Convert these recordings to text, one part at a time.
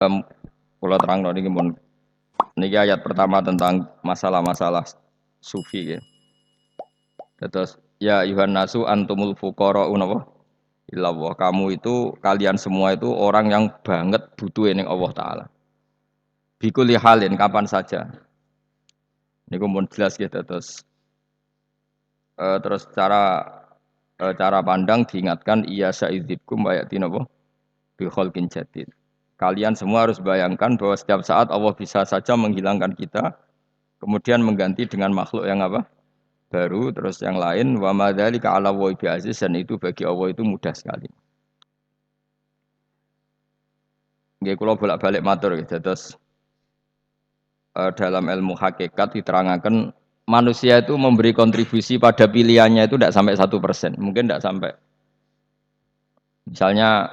Em, Kula terang niki mun niki ayat pertama tentang masalah-masalah sufi ya. Terus ya ayuhan nasu antumul fuqara napa ilallah. Kamu itu kalian semua itu orang yang banget butuh ning Allah taala. Bikuli halin kapan saja. Niku mun jelas gitu terus cara pandang diingatkan iya sa'idibkum ayati napa bi khalqin jadid. Kalian semua harus bayangkan bahwa setiap saat Allah bisa saja menghilangkan kita kemudian mengganti dengan makhluk yang apa? Baru, terus yang lain wa madzalika 'ala Allahi bi'aziz dan itu bagi Allah itu mudah sekali. Nggih kula bolak-balik matur gitu. Terus dalam ilmu hakikat diterangkan manusia itu memberi kontribusi pada pilihannya itu tidak sampai 1%, mungkin tidak sampai. Misalnya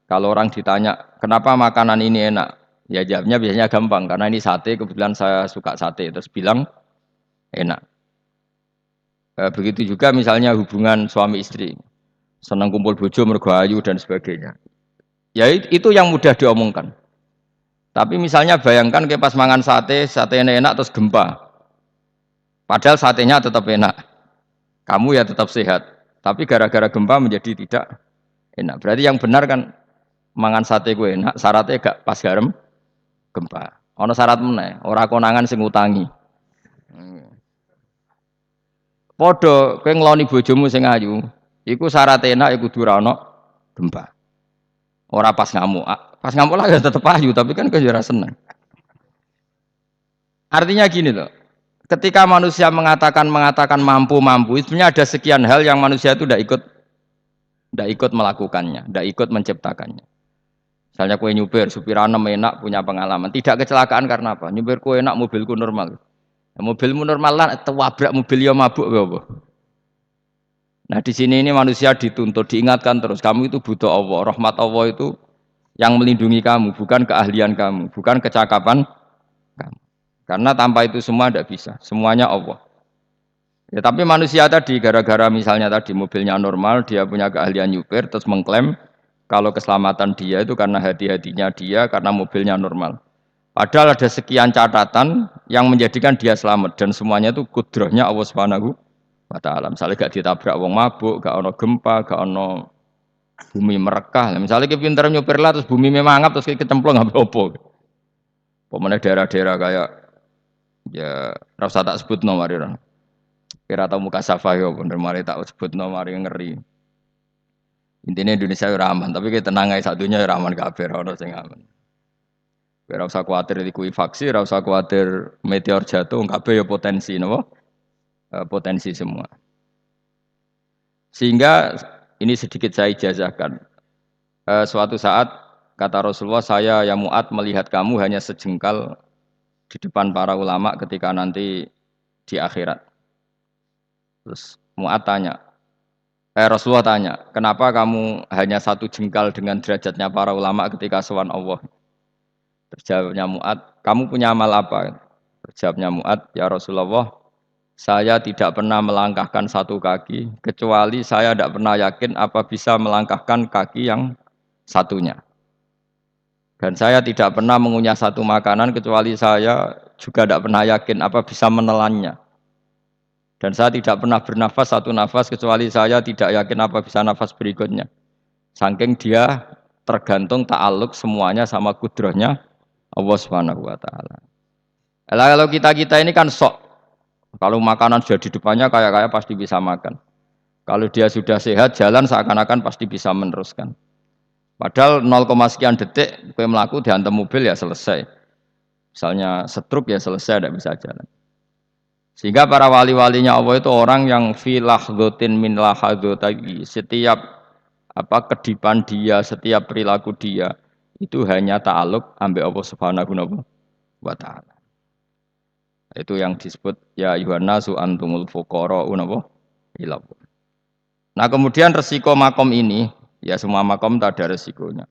kalau orang ditanya kenapa makanan ini enak, ya jawabnya biasanya gampang karena ini sate, kebetulan saya suka sate, terus bilang enak. Begitu juga misalnya hubungan suami istri, senang kumpul bojo mergo ayu dan sebagainya. Ya itu yang mudah diomongkan. Tapi misalnya bayangkan kayak pas mangan sate, satenya enak terus gempa. Padahal satenya tetap enak. Kamu ya tetap sehat. Tapi gara-gara gempa menjadi tidak enak. Berarti yang benar kan mangan sate gue enak, syaratnya gak pas garam gempa. Ono syarat meneh, ora konangan sing utangi. Padha kowe ngloni bojomu sing ayu, iku syarat enak iku kudu ora ono gempa. Ora pas ngamuk. Pas ngamuk lah ya tetep ayu, tapi kan kowe ora seneng. Artinya gini loh. Ketika manusia mengatakan mampu, sebenarnya ada sekian hal yang manusia itu tidak ikut melakukannya, tidak ikut menciptakannya. Misalnya kue nyupir, supiranem enak, punya pengalaman. Tidak kecelakaan karena apa? Nyupir kue enak, mobilku normal. Mobilmu normal lah, tewabrak mobil ya mabuk ya apa? Nah di sini ini manusia dituntut, diingatkan terus. Kamu itu butuh Allah, rahmat Allah itu yang melindungi kamu, bukan keahlian kamu, bukan kecakapan kamu. Karena tanpa itu semua tidak bisa, semuanya Allah. Ya tapi manusia tadi gara-gara misalnya tadi mobilnya normal, dia punya keahlian nyupir, terus mengklaim kalau keselamatan dia itu karena hati-hatinya dia, karena mobilnya normal. Padahal ada sekian catatan yang menjadikan dia selamat dan semuanya itu kudrohnya Allah Subhanahu wa taala. Misalnya gak ditabrak wong mabuk, gak ono gempa, gak ono bumi merekah. Misalnya kita pinter nyupir lah terus bumi memangap terus kita kecemplung apa-apa. Pemene daerah-daerah kayak ya rasa tak sebut nomor itu. Kira tahu muka safah yo bener mari tak sebut mari ngeri. Intinya Indonesia yo aman, tapi kita tenang aja satunya yo aman kabeh ora sing aman. Ora usah kuwatir likuifaksi, ora usah kuwatir meteor jatuh, kabeh yo potensi napa? Potensi semua. Sehingga ini sedikit saya ijazahkan. Suatu saat kata Rasulullah, saya yang Mu'ad melihat kamu hanya sejengkal di depan para ulama ketika nanti di akhirat. Terus Mu'ad tanya, Rasulullah tanya, kenapa kamu hanya satu jengkal dengan derajatnya para ulama ketika sowan Allah? Terjawabnya Mu'ad, kamu punya amal apa? Terjawabnya Mu'ad, ya Rasulullah, saya tidak pernah melangkahkan satu kaki, kecuali saya tidak pernah yakin apa bisa melangkahkan kaki yang satunya. Dan saya tidak pernah mengunyah satu makanan, kecuali saya juga tidak pernah yakin apa bisa menelannya. Dan saya tidak pernah bernafas satu nafas kecuali saya tidak yakin apa bisa nafas berikutnya. Saking dia tergantung ta'aluk semuanya sama kudrohnya Allah Subhanahu wa taala. Kalau kita ini kan sok. Kalau makanan sudah di depannya kayak pasti bisa makan. Kalau dia sudah sehat jalan seakan-akan pasti bisa meneruskan. Padahal 0, sekian detik kowe melaku dihantam mobil ya selesai. Misalnya stroke ya selesai tidak bisa jalan. Sehingga para wali-walinya Allah itu orang yang fi lahdhatin min lahadzati, setiap kedipan dia, setiap perilaku dia itu hanya ta'aluk ambek Allah Subhanahu wa taala. Itu yang disebut ya ayuhan nasu antumul fuqara napa ilallah. Nah, kemudian resiko makom ini, ya semua makom tak ada resikonya.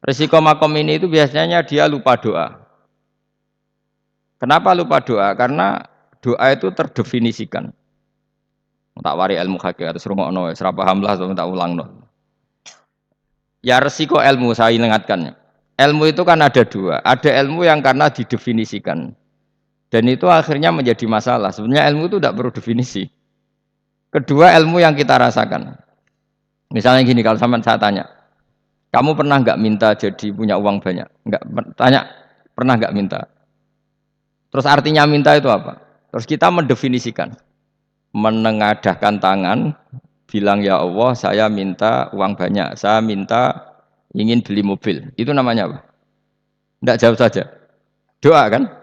Resiko makom ini itu biasanya dia lupa doa. Kenapa lupa doa? Karena doa itu terdefinisikan. Tak wari ilmu hakikat terus rungokno wis ora paham lah tak ulangno. Ya resiko ilmu saya ingatkan. Ilmu itu kan ada dua. Ada ilmu yang karena didefinisikan. Dan itu akhirnya menjadi masalah. Sebenarnya ilmu itu tidak perlu definisi. Kedua ilmu yang kita rasakan. Misalnya gini, kalau sama saya tanya, kamu pernah nggak minta jadi punya uang banyak? Nggak tanya, pernah nggak minta? Terus artinya minta itu apa? Terus kita mendefinisikan, menengadahkan tangan, bilang ya Allah, saya minta uang banyak, saya minta ingin beli mobil. Itu namanya apa? Nggak jauh saja. Doa kan?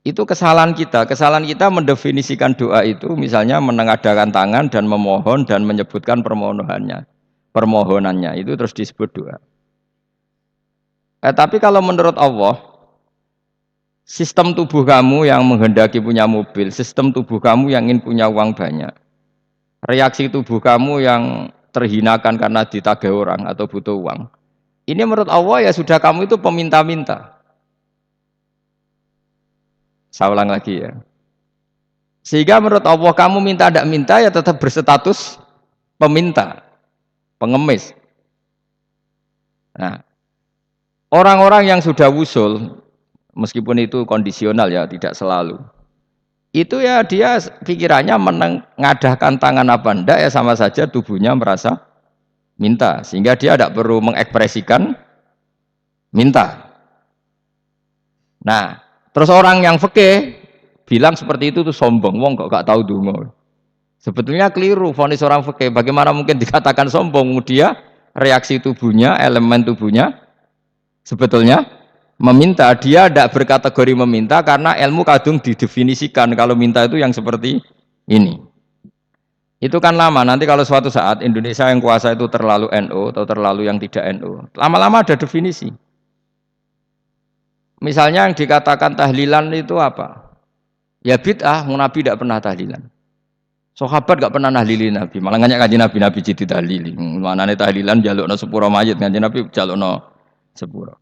Itu kesalahan kita. Kesalahan kita mendefinisikan doa itu misalnya menengadahkan tangan dan memohon dan menyebutkan permohonannya. Permohonannya itu terus disebut doa. Tapi kalau menurut Allah, sistem tubuh kamu yang menghendaki punya mobil, sistem tubuh kamu yang ingin punya uang banyak, reaksi tubuh kamu yang terhinakan karena ditagih orang atau butuh uang. Ini menurut Allah ya sudah kamu itu peminta-minta. Saya ulang lagi ya. Sehingga menurut Allah kamu minta tidak minta ya tetap berstatus peminta, pengemis. Nah, orang-orang yang sudah wusul, meskipun itu kondisional ya, tidak selalu. Itu ya dia pikirannya mengadahkan tangan apa ndak ya sama saja tubuhnya merasa minta. Sehingga dia tidak perlu mengekspresikan minta. Nah, terus orang yang fikih bilang seperti itu tuh sombong, wong kok gak tahu donga. Sebetulnya keliru vonis orang fikih. Bagaimana mungkin dikatakan sombong? Dia reaksi tubuhnya, elemen tubuhnya sebetulnya meminta. Dia tidak berkategori meminta karena ilmu kadung didefinisikan kalau minta itu yang seperti ini. Itu kan lama. Nanti kalau suatu saat Indonesia yang kuasa itu terlalu NU atau terlalu yang tidak NU, lama-lama ada definisi. Misalnya yang dikatakan tahlilan itu apa? Ya bid'ah, Nabi tidak pernah tahlilan. Sahabat gak pernah nahlili Nabi, malah nganyak kanjeng Nabi, Nabi jadi tahlili. Manane tahlilan jalukno sepuro mayit, kanjeng Nabi jalukno sepuro.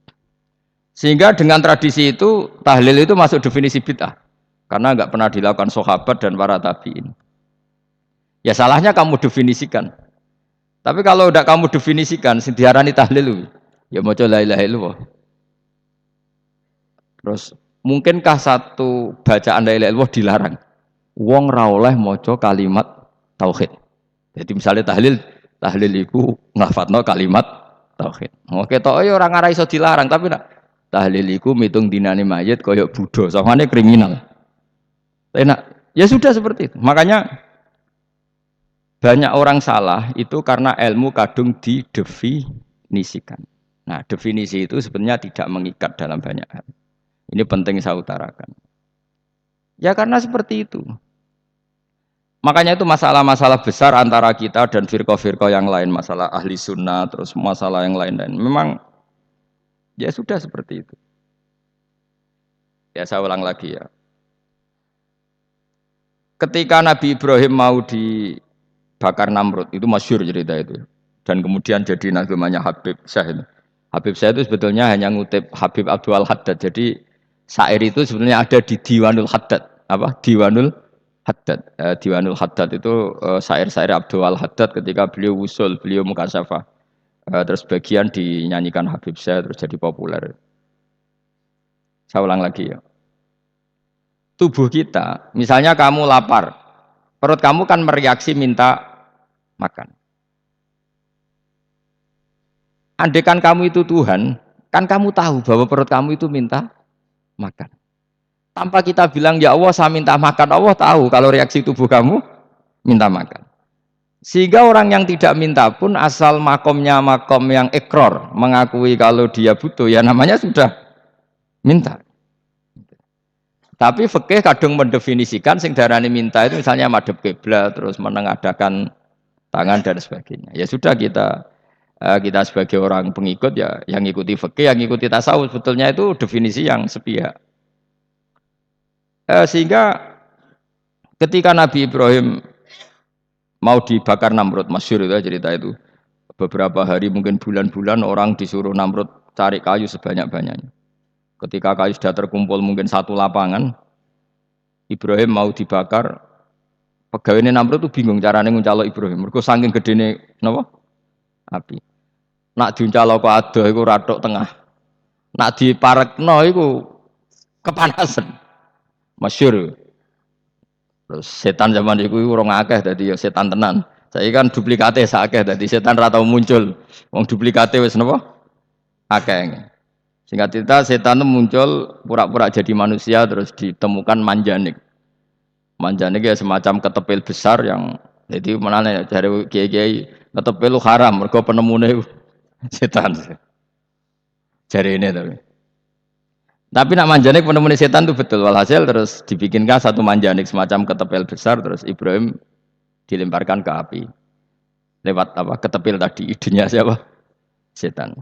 Sehingga dengan tradisi itu tahlil itu masuk definisi bid'ah. Karena nggak pernah dilakukan sahabat dan para tabi'in. Ya salahnya kamu definisikan. Tapi kalau udah kamu definisikan, sing diarani tahlil, ya maca la ilaha illallah. Terus mungkinkah satu bacaan la ilaha illallah dilarang? Wong ra oleh maca kalimat tauhid. Jadi misalnya tahlil iku nglafadzno kalimat tauhid. Oke tok ya ora ngara iso dilarang, tapi nak tahlil iku mitung dinane mayit kaya Buddha, sangane kriminal. Enak. Ya sudah seperti itu. Makanya banyak orang salah itu karena ilmu kadung didefinisikan. Nah, definisi itu sebenarnya tidak mengikat dalam banyak hal. Ini penting saya utarakan. Ya karena seperti itu. Makanya itu masalah-masalah besar antara kita dan firqah-firqah yang lain, masalah ahli sunnah, terus masalah yang lain-lain. Memang ya sudah seperti itu. Ya saya ulang lagi ya. Ketika Nabi Ibrahim mau dibakar Namrud, itu masyhur cerita itu. Dan kemudian jadi namanya Habib Syah. Habib Syah itu sebetulnya hanya ngutip Habib Abdul Haddad. Jadi syair itu sebenarnya ada di Diwanul Haddad. Apa? Diwanul Haddad. Diwanul Haddad itu syair-syair Abdul Haddad ketika beliau usul, beliau mukasyafah. Terus bagian dinyanyikan Habib Syah terus jadi populer. Saya ulang lagi ya. Tubuh kita, misalnya kamu lapar, perut kamu kan mereaksi minta makan. Andaikan kamu itu Tuhan, kan kamu tahu bahwa perut kamu itu minta makan. Tanpa kita bilang, ya Allah saya minta makan, Allah tahu kalau reaksi tubuh kamu minta makan. Sehingga orang yang tidak minta pun asal makomnya makom yang ikror, mengakui kalau dia butuh, ya namanya sudah minta. Tapi fikih kadang mendefinisikan sing darani minta itu misalnya madhep kiblat terus menengadahkan tangan dan sebagainya. Ya sudah kita sebagai orang pengikut ya yang ikuti fikih, yang ikuti tasawuf sebetulnya itu definisi yang sepihak. Sehingga ketika Nabi Ibrahim mau dibakar Namrud, masyhur itu cerita itu. Beberapa hari mungkin bulan-bulan orang disuruh Namrud cari kayu sebanyak-banyaknya. Ketika kayu sudah terkumpul mungkin satu lapangan, Ibrahim mau dibakar, pegawai Namrud itu bingung caranya nguncalok Ibrahim. Mereka saking gedene napa? Api. Nak diuncaloko adoh iku ratok tengah. Nak diparekno iku kepanasan. Masyhur. Terus setan zaman iku urung akeh dadi ya setan tenan. Saiki kan duplikate sakeh dadi setan ra tau muncul. Wong duplikate wis napa? Akeh. Singkat cerita setan itu muncul pura-pura jadi manusia terus ditemukan manjanik. Manjanik ya semacam ketepil besar yang jadi mana cari kiai-kiai ketepil lu haram mergo penemune setan. Cari ini tapi. Tapi nak manjanik penemune setan itu betul walhasil terus dibikinkan satu manjanik semacam ketepil besar terus Ibrahim dilemparkan ke api. Lewat apa? Ketepil tadi idenya siapa? Setan.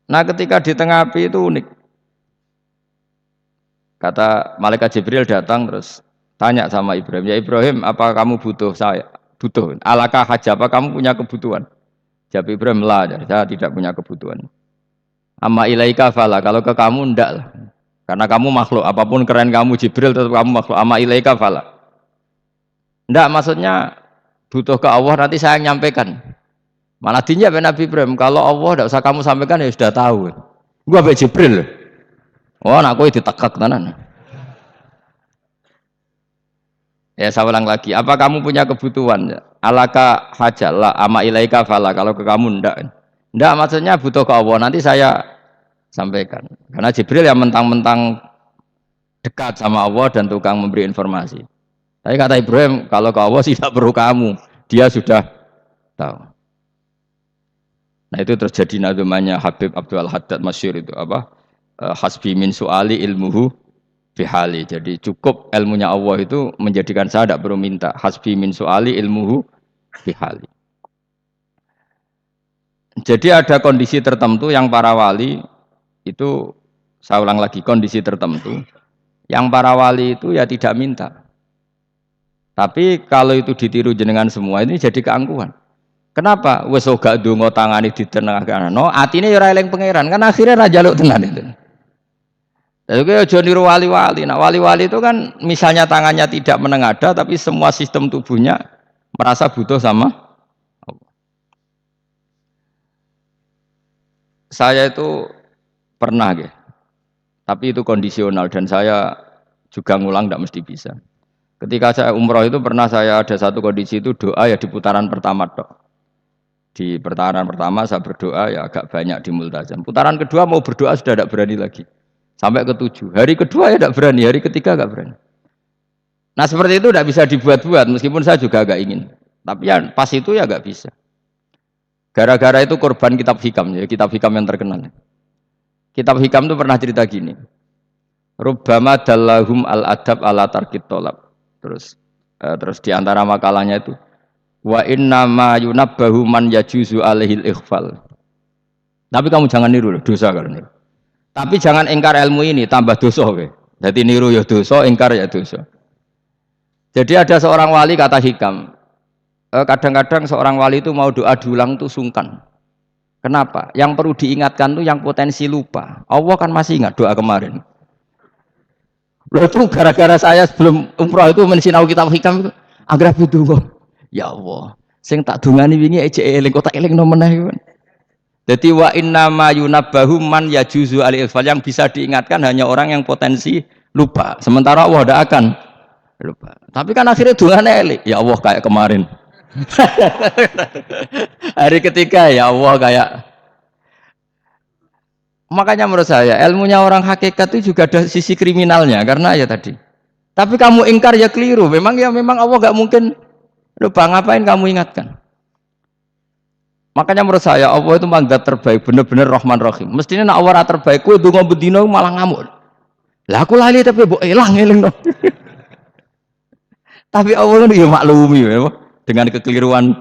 Nah ketika di tengah api itu unik. Kata malaikat Jibril datang terus tanya sama Ibrahim, ya Ibrahim apa kamu butuh saya? Butuh. Alakah haja apa kamu punya kebutuhan? Jawab Ibrahim lah, saya tidak punya kebutuhan. Amma ilaika fala, kalau ke kamu ndak lah. Karena kamu makhluk, apapun keren kamu Jibril tetap kamu makhluk. Amma ilaika fala. Ndak maksudnya butuh ke Allah nanti saya nyampaikan. Malah dijawab Nabi Ibrahim, kalau Allah ndak usah kamu sampaikan ya sudah tahu. Gua be Jibril. Oh, nak kowe ditekek tenan. Ya saya ulang lagi, apa kamu punya kebutuhan? Alaka hajal la ama ilaika fala, kalau ke kamu ndak. Ndak maksudnya butuh ke Allah nanti saya sampaikan. Karena Jibril yang mentang-mentang dekat sama Allah dan tukang memberi informasi. Tapi kata Ibrahim, kalau ke Allah tidak perlu kamu, dia sudah tahu. Nah itu terjadi nazmannya Habib Abdul Haddad masyhur itu apa? Hasbi min su'ali ilmuhu bihali. Jadi cukup ilmunya Allah itu menjadikan saya tidak perlu minta. Hasbi min su'ali ilmuhu bihali. Jadi ada kondisi tertentu yang para wali itu, saya ulang lagi, kondisi tertentu yang para wali itu ya tidak minta. Tapi kalau itu ditiru jenengan semua ini jadi keangkuhan. Kenapa? Wes gak ndonga tangane ditenengahkan. No, atine ya ora eling pangeran. Kan akhirnya ra njaluk tenan itu. Jadi aja niru wali-wali. Nah, wali-wali itu kan misalnya tangannya tidak menengadah tapi semua sistem tubuhnya merasa butuh sama Allah. Saya itu pernah ya. Tapi itu kondisional dan saya juga ngulang tidak mesti bisa. Ketika saya umroh itu pernah saya ada satu kondisi itu doa ya di putaran pertama dok. Di putaran pertama saya berdoa ya agak banyak di multazam. Putaran kedua mau berdoa sudah tidak berani lagi. Sampai ke-7. Hari kedua ya tidak berani, hari ketiga agak berani. Nah seperti itu tidak bisa dibuat-buat meskipun saya juga agak ingin. Tapi ya pas itu ya agak bisa. Gara-gara itu korban kitab hikam ya, kitab hikam yang terkenal. Kitab hikam itu pernah cerita gini. Rubbama dallahum al-adab ala tarkit tolab. Terus di antara makalahnya itu wa inna ma yunabbahu man yajuzu alaihil ikhfal. Tapi kamu jangan niru loh, dosa kalau niru. Tapi jangan ingkar ilmu ini, tambah dosa. Jadi niru ya dosa, ingkar ya dosa. Jadi ada seorang wali kata hikam, kadang-kadang seorang wali itu mau doa diulang itu sungkan. Kenapa? Yang perlu diingatkan tuh yang potensi lupa. Allah kan masih ingat doa kemarin. Loh itu gara-gara saya sebelum umroh itu mensinau kitab hikam itu, agar itu ya Allah, sing tak dungani wingi ejek eling kok tak eling no meneh. Jadi wa inna ma yunabbahu man yajuzu al-ifal, yang bisa diingatkan hanya orang yang potensi lupa. Sementara Allah tidak akan lupa. Tapi kan akhirnya dungane eling, ya Allah kayak kemarin. Hari ketiga ya Allah kayak. Makanya menurut saya ilmunya orang hakikat itu juga ada sisi kriminalnya karena ya tadi. Tapi kamu ingkar ya keliru. Memang Allah gak mungkin lupa, ngapain kamu ingatkan? Makanya menurut saya Allah itu mandat terbaik, benar-benar Rahman Rahim. Mestinya nak Allah terbaik, kowe donga bedino malah ngamuk. Lah aku lali tapi mbok elang dong. Tapi Allah itu ya maklumi ya, dengan kekeliruan.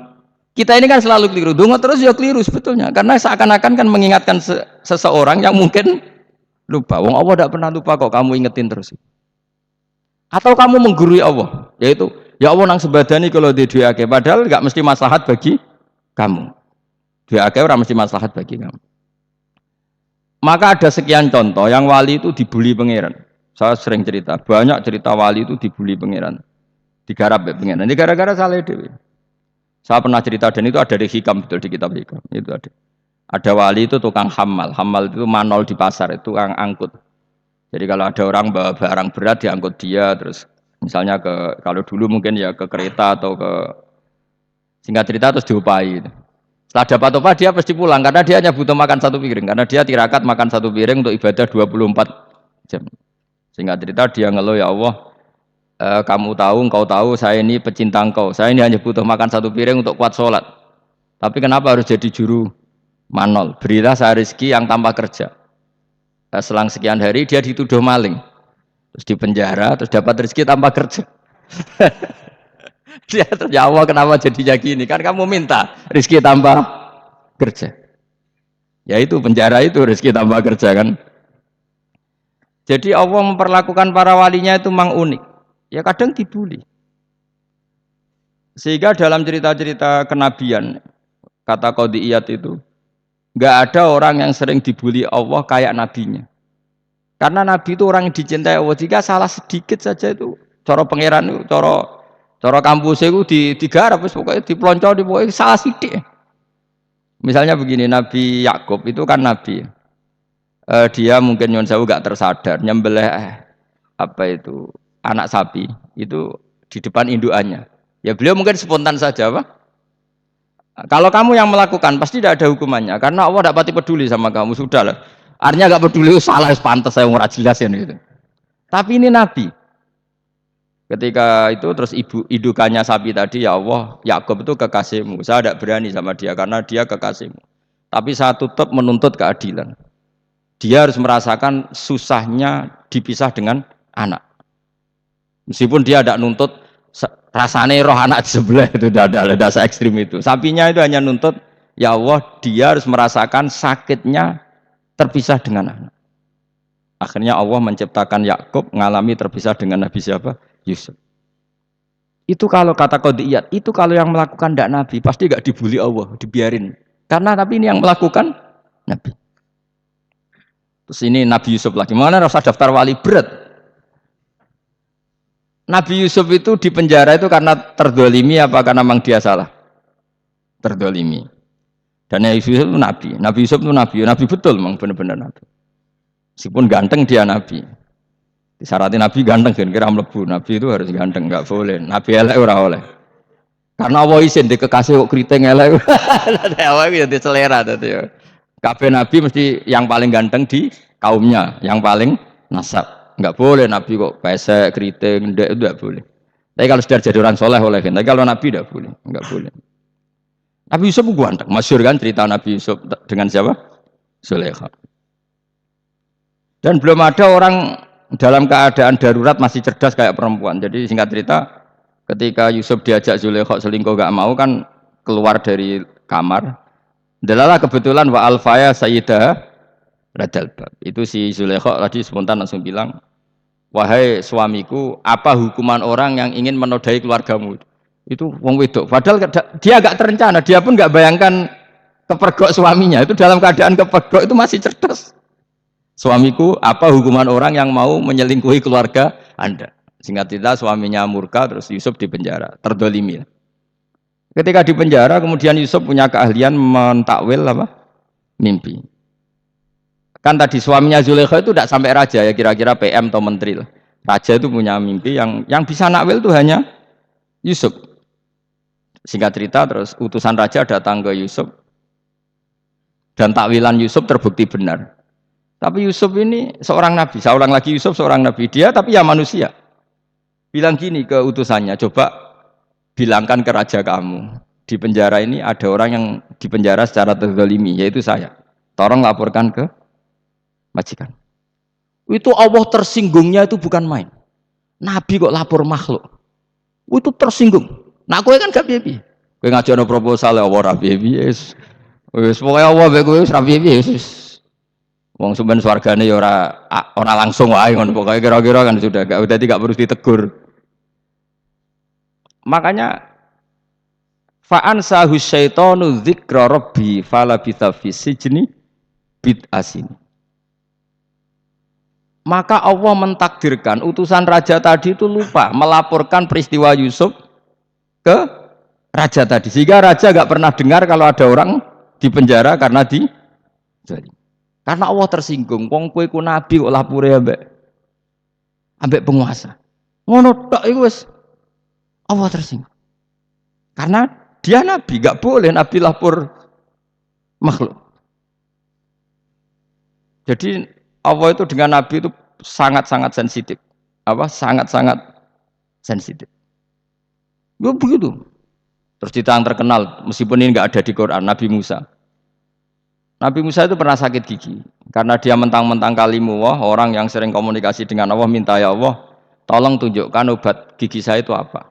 Kita ini kan selalu keliru, donga terus ya keliru sebetulnya. Karena seakan-akan kan mengingatkan seseorang yang mungkin lupa. Wong Allah tidak pernah lupa kok, kamu ingetin terus. Atau kamu menggurui Allah, yaitu ya Allah nang sebadani kalau di duake, padahal nggak mesti maslahat bagi kamu. Duake orang mesti maslahat bagi kamu. Maka ada sekian contoh yang wali itu dibully pangeran. Saya sering cerita, banyak cerita wali itu dibully pangeran, digarap ya pangeran. Ini gara-gara salah dewi. Saya pernah cerita dan itu ada di hikam betul di kitab hikam itu ada. Ada wali itu tukang hamal. Hamal itu manol di pasar, itu tukang angkut. Jadi kalau ada orang bawa barang berat diangkut dia, terus misalnya kalau dulu mungkin ya ke kereta atau ke singkat cerita terus diupahi. Setelah dapat upah dia pasti pulang karena dia hanya butuh makan satu piring karena dia tirakat makan satu piring untuk ibadah 24 jam. Singkat cerita dia ngeluh, ya Allah, kamu tahu, engkau tahu saya ini pecinta engkau. Saya ini hanya butuh makan satu piring untuk kuat sholat. Tapi kenapa harus jadi juru manol? Berilah saya rezeki yang tanpa kerja. Selang sekian hari dia dituduh maling, terus dipenjara, terus dapat rezeki tanpa kerja. Dia terjawab kenapa jadinya gini? Kan kamu minta rezeki tanpa kerja. Ya itu penjara itu rezeki tanpa kerja kan. Jadi Allah memperlakukan para walinya itu memang unik. Ya kadang dibully. Sehingga dalam cerita-cerita kenabian, kata Qadiyat itu, nggak ada orang yang sering dibully Allah kayak nabinya. Karena nabi itu orang yang dicintai Allah. Jika salah sedikit saja itu, cara pangeran itu, cara kampus itu digarap, pokoknya dipelonco, pokoknya salah sedikit. Misalnya begini, Nabi Yakub itu kan nabi. Dia mungkin nyon sewu gak tersadar nyembelih apa itu anak sapi itu di depan indukannya. Ya beliau mungkin spontan saja, Pak. Kalau kamu yang melakukan pasti tidak ada hukumannya karena Allah tidak pati peduli sama kamu, sudah lah. Artinya gak peduli, salah, pantas saya ora jelas ya gitu. Tapi ini Nabi. Ketika itu terus indukannya sapi tadi, ya Allah, Yakub itu kekasihmu. Saya tidak berani sama dia karena dia kekasihmu. Tapi saya tetap menuntut keadilan. Dia harus merasakan susahnya dipisah dengan anak. Meskipun dia tidak nuntut rasanya roh anak sebelah itu tidak ada dasar ekstrim itu. Sapinya itu hanya nuntut, ya Allah, dia harus merasakan sakitnya terpisah dengan anak. Akhirnya Allah menciptakan Yakub mengalami terpisah dengan Nabi siapa? Yusuf. Itu kalau kata Qadiyat, itu kalau yang melakukan tidak Nabi pasti gak dibully Allah, dibiarin. Karena tapi ini yang melakukan Nabi. Terus ini Nabi Yusuf lagi. Mana rasa daftar wali berat? Nabi Yusuf itu di penjara itu karena terdolimi apa karena memang dia salah? Terdolimi. Dan Nabi Yusuf itu Nabi. Nabi Yusuf itu Nabi. Nabi betul memang benar-benar Nabi. Meskipun ganteng dia Nabi. Disyaratkan Nabi ganteng kira-kira mlebu. Nabi itu harus ganteng, enggak boleh. Nabi elek ora oleh. Karena Allah izin di kekasih kok keriting elek. Allah itu jadi selera tadi ya. Kabeh Nabi mesti yang paling ganteng di kaumnya, yang paling nasab. Enggak boleh Nabi kok pesek, keriting, ndek itu enggak boleh. Tapi kalau sudah jadi orang soleh oleh, tapi kalau Nabi enggak boleh, enggak boleh. Nabi Yusuf ganteng, masyhur kan cerita Nabi Yusuf dengan siapa? Zulaikha. Dan belum ada orang dalam keadaan darurat masih cerdas kayak perempuan. Jadi singkat cerita, ketika Yusuf diajak Zulaikha selingkuh enggak mau kan keluar dari kamar. Delalah kebetulan wa alfaya sayyidah radal bab. Itu si Zulaikha tadi spontan langsung bilang, "Wahai suamiku, apa hukuman orang yang ingin menodai keluargamu?" Itu wong wedok. Padahal dia agak terencana, dia pun enggak bayangkan kepergok suaminya. Itu dalam keadaan kepergok itu masih cerdas. Suamiku, apa hukuman orang yang mau menyelingkuhi keluarga Anda? Singkat cerita suaminya murka terus Yusuf dipenjara, terdolimi. Ketika di penjara, kemudian Yusuf punya keahlian mentakwil apa? Mimpi. Kan tadi suaminya Zulaikha itu tidak sampai raja ya, kira-kira PM atau menteri lah. Raja itu punya mimpi yang bisa nakwil itu hanya Yusuf. Singkat cerita, terus utusan raja datang ke Yusuf dan takwilan Yusuf terbukti benar. Tapi Yusuf ini seorang nabi. Saya ulang lagi, Yusuf seorang nabi. Dia tapi ya manusia. Bilang gini ke utusannya, coba bilangkan ke raja kamu, di penjara ini ada orang yang dipenjara secara terzalimi, yaitu saya. Tolong laporkan ke majikan. Itu Allah tersinggungnya itu bukan main. Nabi kok lapor makhluk. Itu tersinggung. Nah, kowe kan gak piye-piye. Kowe ngajono proposal ya ora piye-piye. Wis pokoke Allah mek kowe ora piye-piye wis. Wong sampean swargane ya ora langsung wae ngono pokoke kira-kira kan sudah gak perlu ditegur. Makanya fa'an sahus syaitanu dzikra rabbi fala bitafis sijni bid'asin. Maka Allah mentakdirkan utusan raja tadi itu lupa melaporkan peristiwa Yusuf ke raja tadi. Sehingga raja gak pernah dengar kalau ada orang di penjara karena Zalim. Karena Allah tersinggung, wong kowe ku nabi kok lapure ambek penguasa. Ngono tok iku wis Allah tersinggung. Karena dia nabi, gak boleh nabi lapor makhluk. Jadi Allah itu dengan nabi itu sangat-sangat sensitif. Apa? Sangat-sangat sensitif. Ya begitu. Terus cerita yang terkenal, meskipun ini nggak ada di Quran, Nabi Musa. Nabi Musa itu pernah sakit gigi karena dia mentang-mentang kalimu wah, orang yang sering komunikasi dengan Allah minta ya Allah, tolong tunjukkan obat gigi saya itu apa.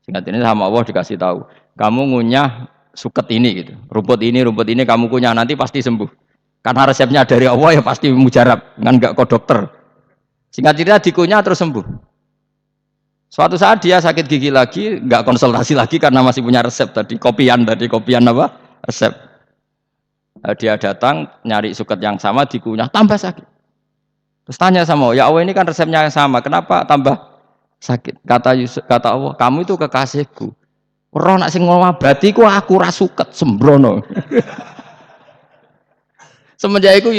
Singkat ini sama Allah dikasih tahu, kamu ngunyah suket ini gitu, rumput ini kamu kunyah nanti pasti sembuh. Karena resepnya dari Allah ya pasti mujarab, kan nggak kok dokter. Singkat cerita dikunyah terus sembuh. Suatu saat dia sakit gigi lagi, nggak konsultasi lagi karena masih punya resep kopian apa resep. Dia datang nyari suket yang sama dikunyah tambah sakit. Terus tanya sama Allah, ya Allah ini kan resepnya yang sama, kenapa tambah sakit? Kata Allah, kamu itu kekasihku. Roh nak sing ngobati ku aku ra suket sembrono. Semenjak itu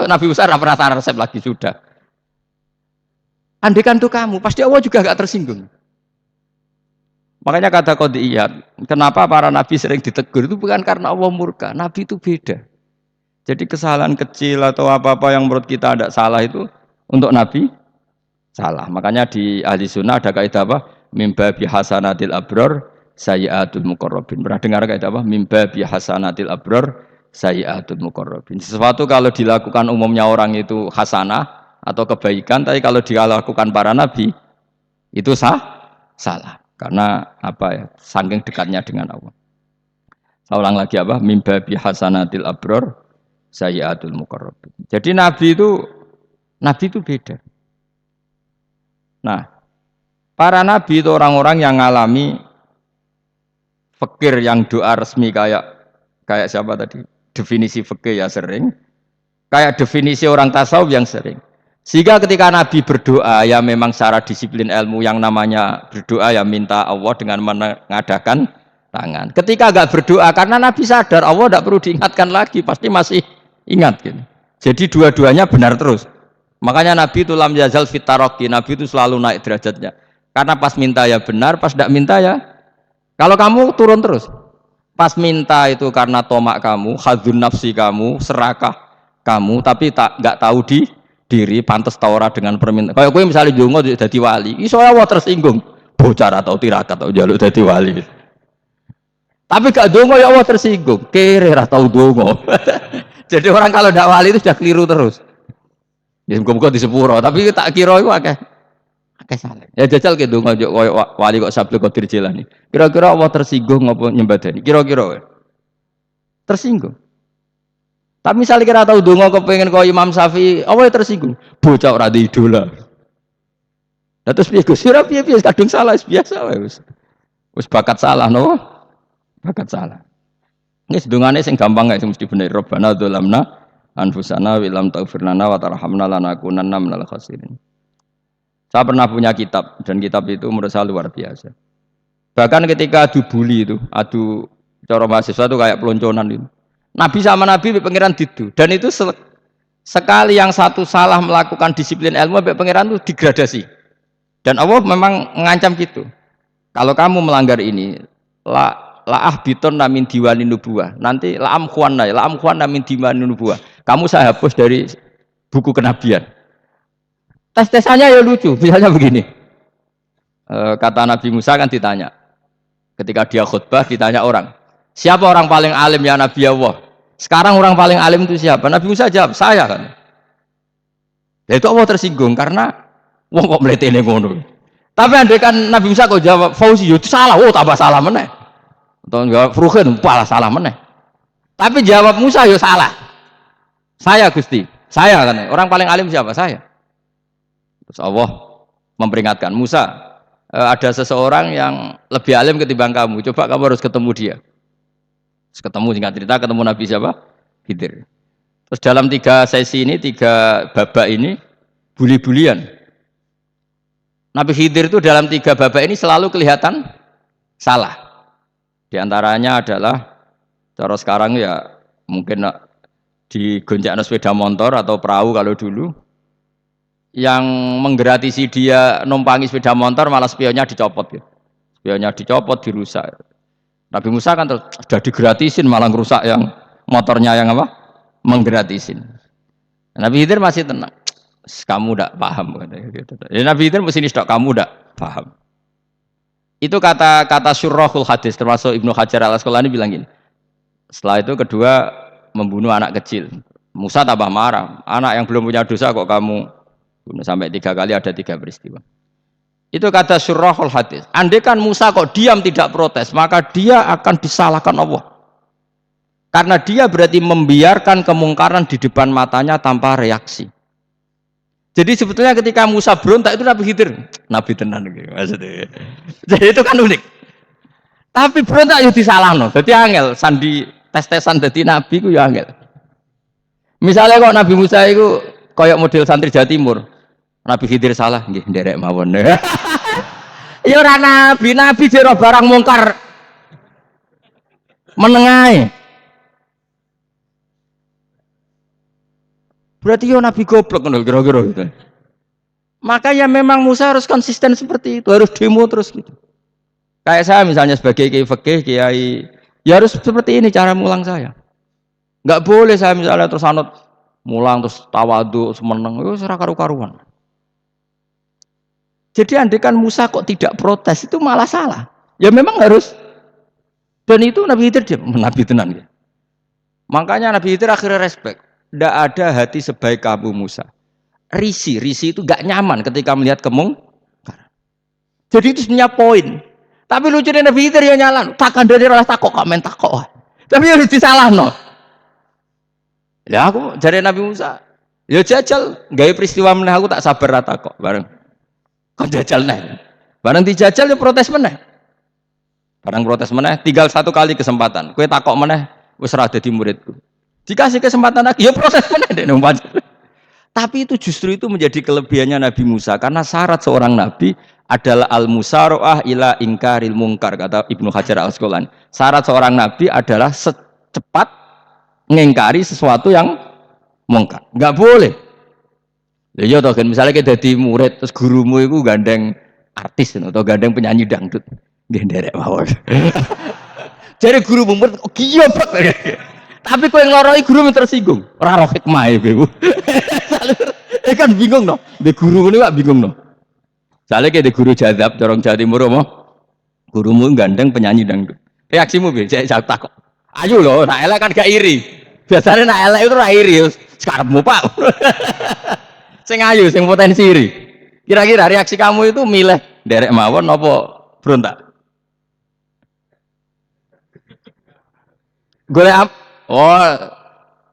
Nabi Musa pernah tahu resep lagi sudah. Andaikan itu kamu, pasti Allah juga enggak tersinggung. Makanya kata Qadiyat, kenapa para nabi sering ditegur itu bukan karena Allah murka, nabi itu beda. Jadi kesalahan kecil atau apa-apa yang menurut kita ada salah itu untuk nabi salah. Makanya di ahli sunnah ada kaidah apa? Mimba bihasanatil abror sayyiatul muqarrabin. Pernah dengar kaidah apa? Mimba bihasanatil abror sayyiatul muqarrabin. Sesuatu kalau dilakukan umumnya orang itu hasanah atau kebaikan, tapi kalau dilakukan para nabi itu salah. Karena apa ya? Saking dekatnya dengan Allah. Saya ulang lagi apa? Mimba bihasanatil abror sayyiatul muqarrabin. Jadi nabi itu beda. Nah, para nabi itu orang-orang yang mengalami fikir yang doa resmi kayak siapa tadi? Definisi fikir ya sering. Kayak definisi orang tasawuf yang sering. Sehingga ketika Nabi berdoa ya memang secara disiplin ilmu yang namanya berdoa ya minta Allah dengan mengadakan tangan. Ketika enggak berdoa karena Nabi sadar Allah tidak perlu diingatkan lagi, pasti masih ingat gitu. Jadi dua-duanya benar terus. Makanya Nabi itu lam yazal fitaroki, Nabi itu selalu naik derajatnya. Karena pas minta ya benar, pas tidak minta ya. Kalau kamu turun terus. Pas minta itu karena tomak kamu, hadzun nafsi kamu, serakah kamu, tapi nggak tahu diri pantas taura dengan permintaan. Kayak gue misalnya jongo jadi wali, iso Allah tersinggung, bocah atau tirakat atau jaluk jadi wali. Tapi gak dongo ya Allah tersinggung, kere atau dongo. Jadi orang kalau tidak wali itu sudah keliru terus. Ya muga-muga di sepuro, tapi tak kira itu akeh salah. Ya jajal ke dongo wali kok Sabtu Qadir Jilani. Kira-kira Allah tersinggung apa nyembadani? Kira-kira tersinggung. Tapi misalnya kira tahu dongo kepengen kau Imam Syafi'i, Allah tersinggung. Bocah ora di idola. Lah terus piye Gus? Ora piye-piye kadung salah biasa wae wis. Wis bakat salah no. Bakat salah. Ini sedungane sing gampang gak mesti bener. Rabbana dzalamna anfusana wa lam taghfir lana wa tarhamna lanakunanna minal khasirin. Saya pernah punya kitab dan kitab itu menurut saya luar biasa. Bahkan ketika adu bully itu, adu cara mahasiswa itu kayak pelonconan itu. Nabi sama Nabi pengiran didu dan itu sekali yang satu salah melakukan disiplin ilmu pengiran itu degradasi dan Allah memang mengancam gitu kalau kamu melanggar ini la'ah biton namin diwani nubuah nanti la'am khuan namin diwani nubuah kamu saya hapus dari buku kenabian. Tes-tesannya ya lucu misalnya begini kata Nabi Musa kan ditanya ketika dia khutbah ditanya orang siapa orang paling alim ya Nabi Allah? Sekarang orang paling alim itu siapa? Nabi Musa jawab, saya kan. Ya itu Allah tersinggung karena wong kok mletene ngono. Tapi andai kan Nabi Musa kok jawab Fauzi itu salah, tambah salah meneh. Atau jawab Furuhin malah salah meneh. Tapi jawab Musa yo salah. Saya Gusti, saya kan. Orang paling alim siapa? Saya. Terus Allah memperingatkan Musa, ada seseorang yang lebih alim ketimbang kamu. Coba kamu harus ketemu dia. Terus ketemu singkat cerita ketemu Nabi siapa? Khidir. Terus dalam 3 sesi ini 3 babak ini buli-bulian. Nabi Khidir itu dalam 3 babak ini selalu kelihatan salah. Di antaranya adalah cara sekarang ya mungkin di gonjakno sepeda motor atau perahu kalau dulu, yang menggratisi dia numpangi sepeda motor malah spionnya dicopot gitu. Spionnya dicopot, dirusak. Nabi Musa kan terus sudah digratisin malah ngerusak yang motornya yang apa? Menggratisin. Nabi Khidir masih tenang. Kamu tidak paham. Ya, Nabi Khidir mesti stok kamu tidak paham. Itu kata syurrahul hadis termasuk Ibnu Hajar al Asqalani bilang gini. Setelah itu kedua membunuh anak kecil. Musa tambah marah. Anak yang belum punya dosa kok kamu bunuh sampai 3 kali ada 3 peristiwa. Itu kata syurrahul hadis. Andai kan Musa kok diam tidak protes, maka dia akan disalahkan Allah. Karena dia berarti membiarkan kemungkaran di depan matanya tanpa reaksi. Jadi sebetulnya ketika Musa berontak itu Nabi Khidir, Nabi tenan gitu maksudnya. Jadi itu kan unik. Tapi berontak ya disalahno. Jadi angel sandi tes-tesan dadi nabi ku ya angel. Misalnya kok Nabi Musa itu koyok model santri Jawa Timur. Nabi Khidir salah nggih nderek mawon. Ya ora nabi jero barang mungkar menengae. Berarti yo nabi goblok ngono kira-kira gitu. Maka ya memang Musa harus konsisten seperti itu, harus demo terus gitu. Kayak saya misalnya sebagai kiai fikih, kiai ya harus seperti ini cara mulang saya. Enggak boleh saya misalnya terus anut mulang terus tawadhu semeneng itu ora karu-karuan. Jadi andekan Musa kok tidak protes itu malah salah. Ya memang harus. Dan itu Nabi Khidir dia Nabi tenan ya. Makanya Nabi Khidir akhirnya respect. Tidak ada hati sebaik kamu Musa. Risi itu gak nyaman ketika melihat kemungkaran. Jadi itu sebenarnya poin. Tapi lucunya Nabi Khidir ya nyalan. Takkan dari rasa takok komen takok. Tapi harus disalah no. Ya aku jadi Nabi Musa. Ya jajal. Gaya peristiwa meneh aku tak sabar rata kok bareng. Kok jajal nih. Bareng dijajal ya protes meneh. Bareng protes meneh. Tinggal 1 kali kesempatan. Kowe takok meneh. Wis ora dadi muridku. Dikasih kesempatan lagi, ya proses mana deh numpas. Tapi itu justru itu menjadi kelebihannya Nabi Musa karena syarat seorang nabi adalah al-musaroah ila ingkaril mungkar kata Ibnu Hajar al Asqalani. Syarat seorang nabi adalah secepat mengingkari sesuatu yang mungkar. Enggak boleh. Ya iya toh kan misalnya kita jadi murid terus gurumu itu gandeng artis atau gandeng penyanyi dangdut. Nggih nderek mawon. Jadi guru murid oh iya Pak. Tapi kau yang loroi guru tersinggung, ora roh hikmah ibu. Kan bingung no, be guru ini pak bingung no. Soalnya kayak guru jadab, dorong Jawa Timur mau, gurumu gandeng penyanyi dangdut. Reaksimu be, saya takut. Ayo loh, nak elek kan gak iri. Biasanya nak elek itu ora iri, sekarangmu pak. Sing ayu, sing potensi iri. Kira-kira reaksi kamu itu milih derek mawon, nopo berontak? Golek oh,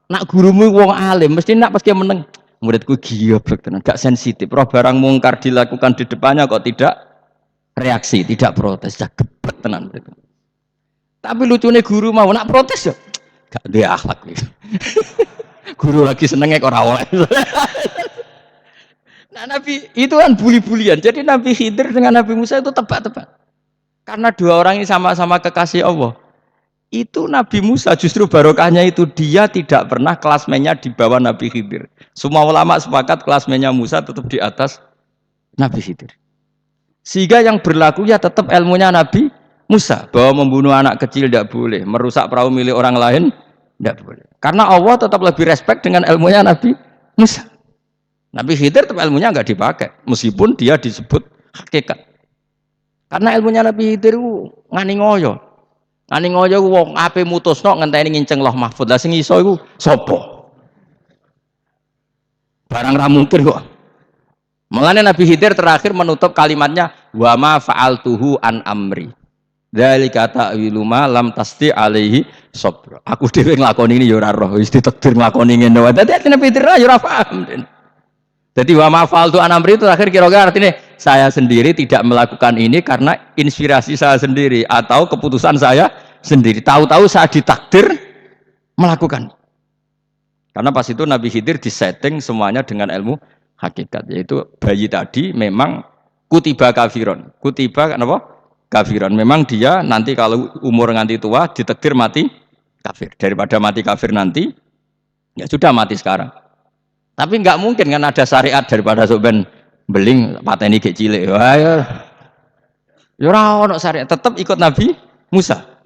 nak gurumu wong alim, mesti nak pas dia meneng. Muridku goblok tenan, gak sensitif. Roh barang mungkar dilakukan di depannya kok tidak reaksi, tidak protes, gak geblek tenan muridku. Tapi lucunya guru mau nak protes ya, gak dia akhlak. Guru lagi senengnya kok ora oleh. Nah Nabi itu kan buli-bulian. Jadi Nabi Khidir dengan Nabi Musa itu tebak-tebak. Karena 2 orang ini sama-sama kekasih Allah. Itu Nabi Musa justru barokahnya itu dia tidak pernah klasmennya di bawah Nabi Khidir. Semua ulama sepakat klasmennya Musa tetap di atas Nabi Khidir. Sehingga yang berlaku ya tetap ilmunya Nabi Musa bahwa membunuh anak kecil tidak boleh, merusak perahu milik orang lain tidak boleh. Karena Allah tetap lebih respect dengan ilmunya Nabi Musa. Nabi Khidir tetap ilmunya nggak dipakai meskipun dia disebut hakikat. Karena ilmunya Nabi Khidir itu ngani ngoyo. Ngani ngoyo wong ape mutusno ngenteni nginceng Loh Mahfud. Lah sing iso iku sapa? Barang ra mungkin kok. Mulane Nabi Khidir terakhir menutup kalimatnya wa ma fa'altuhu an amri. Dzalika ta'wilu ma lam tasti alaihi sabr. Aku dhewe nglakoni ini ya ora roh, wis ditakdir nglakoni ngene wae. Dadi Nabi Khidir ya ora paham. Jadi wa ma fa'altu an amri itu terakhir kira-kira artinya saya sendiri tidak melakukan ini karena inspirasi saya sendiri atau keputusan saya sendiri. Tahu-tahu saya ditakdir melakukan. Karena pas itu Nabi Khidir disetting semuanya dengan ilmu hakikat. Yaitu bayi tadi memang kutiba kafiron. Kutiba apa? Kafiron. Memang dia nanti kalau umur nganti tua ditakdir mati kafir. Daripada mati kafir nanti Ya sudah mati sekarang. Tapi nggak mungkin kan ada syariat daripada soben beling pateni gek cilik. Wah ya ora ono syariat, tetap ikut Nabi Musa.